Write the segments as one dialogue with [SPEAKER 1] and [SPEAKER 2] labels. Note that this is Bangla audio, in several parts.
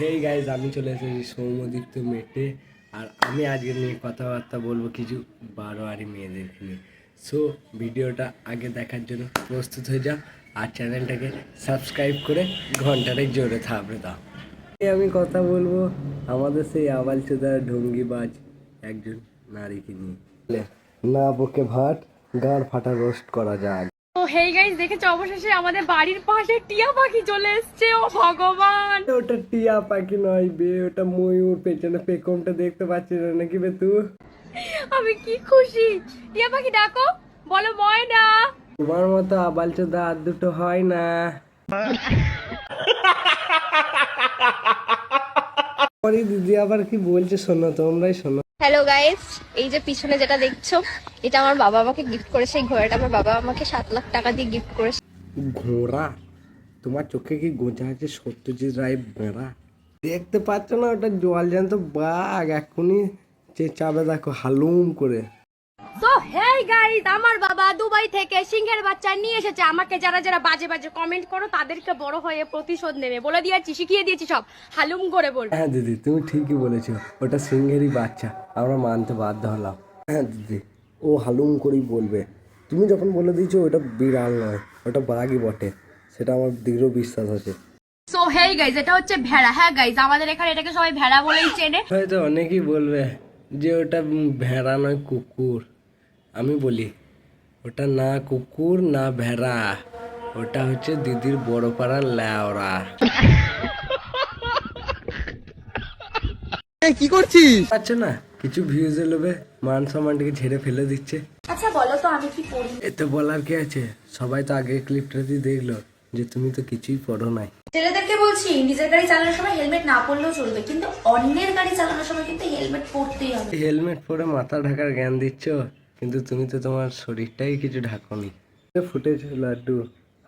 [SPEAKER 1] হেই গাইজ, আমি চলে এসেছি সৌম্যদীপ্ত মেটে। আর আমি আজকে নিয়ে কথাবার্তা বলবো কিছু বারোয়ারি মেয়েদেরকে নিয়ে। সো ভিডিওটা আগে দেখার জন্য প্রস্তুত হয়ে যাও আর চ্যানেলটাকে সাবস্ক্রাইব করে ঘন্টাটাই জোরে থাপড়ে দাও। আমি কথা বলবো আমাদের সেই আবালচোদা ঢঙ্গিবাজ একজন নারীকে নিয়ে। না বকে ভাট, গাঁড় ফাটা রোস্ট করা যাক।
[SPEAKER 2] তো হেই গাইস, দেখেছো অবশেষে আমাদের বাড়ির পাশে টিয়া পাখি চলে এসেছে। ও ভগবান,
[SPEAKER 1] ওটা টিয়া পাখি নয় বে, ওটা ময়ূর। পেছনে পেখমটা দেখতে পাচ্ছিস না নাকি বে তুই?
[SPEAKER 2] আমি কি খুশি। টিয়া পাখি ডাকো, বলো ময়না।
[SPEAKER 1] তোমার মতো আবালচোদা আর দুটো হয় না। পরে দিদি আবার কি বলছে শোনো, তোমরাই শোনো।
[SPEAKER 2] হ্যালো গাইস, এই যে পিছনে যেটা দেখছো, এটা আমার বাবা আমাকে গিফট করেছে। এই ঘোড়াটা আমার বাবা আমাকে 7 লাখ টাকা দিয়ে গিফট করেছে।
[SPEAKER 1] ঘোড়া? তোমার চোখে কি গোঁজা আছে সত্যজিৎ রায় বেড়া? দেখতে পাচ্ছ না ওটা জল জ্যান্ত বাঘ, এখনই চেঁচাবে দেখো হালুম করে।
[SPEAKER 2] তো হেই গাইস, আমার বাবা দুবাই থেকে সিংহের বাচ্চা নিয়ে এসেছে। আমাকে যারা যারা বাজে বাজে কমেন্ট করো তাদেরকে বড় হয়ে প্রতিশোধ নেবে বলে দিয়েছি, শিখিয়ে দিয়েছি সব হালুম করে বল।
[SPEAKER 1] হ্যাঁ দিদি, তুমি ঠিকই বলেছো, ওটা সিংহেরই বাচ্চা, আমরা মানতে বাধ্য হলাম। হ্যাঁ দিদি, ও হালুম করেই বলবে। তুমি যখন বলে দিয়েছো ওটা বিড়াল নয়, ওটা বাঘই বটে, সেটা আমার দৃঢ় বিশ্বাস আছে।
[SPEAKER 2] সো হেই গাইস, এটা হচ্ছে ভেড়া। হ্যাঁ গাইস, আমাদের এখানে এটাকে সবাই ভেড়া বলেই চেনে।
[SPEAKER 1] হয়তো অনেকেই বলবে যে ওটা ভেড়া নয় কুকুর। আমি বলি ওটা না কুকুর না ভেড়া, ওটা হচ্ছে দিদির বড় পাড়ার ল্যাওড়া।
[SPEAKER 3] কি করছিস?
[SPEAKER 1] আচ্ছা না, কিছু ভিউজ এলোবে মান সম্মানটাকে ঝেড়ে ফেলে দিচ্ছে।
[SPEAKER 2] আচ্ছা বলো তো আমি কি করি?
[SPEAKER 1] এতে বলার কি আছে? সবাই তো আগের ক্লিপটাতেই দেখলো যে তুমি তো কিছুই পড়ো নাই।
[SPEAKER 4] ছেলেদেরকে বলছি, নিজের গাড়ি চালানোর সময় হেলমেট না পরলেও চলবে, কিন্তু অন্যের গাড়ি চালানোর সময় কিন্তু হেলমেট পরতেই হবে।
[SPEAKER 1] হেলমেট পরে মাথা ঢাকার জ্ঞান দিচ্ছ, কিন্তু তুমি তো তোমার শরীরটাই কিছু ঢাকনি। ফুটেছে লাড্ডু,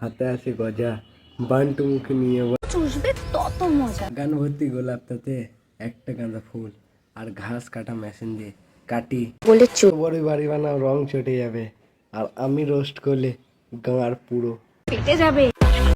[SPEAKER 1] হাতে আছে গজা, বান্টু মুখে নিয়ে
[SPEAKER 2] চুষবে তত মজা।
[SPEAKER 1] গান ভর্তি গোলাপ, তাতে একটা গাঁদা ফুল আর ঘাস কাটা মেশিন দিয়ে কাটি
[SPEAKER 2] বলে চুপ
[SPEAKER 1] বড় বাড়ি বানাও, রং চটে যাবে। আর আমি রোস্ট করলে গাঁড় পুরো
[SPEAKER 2] পেটে যাবে।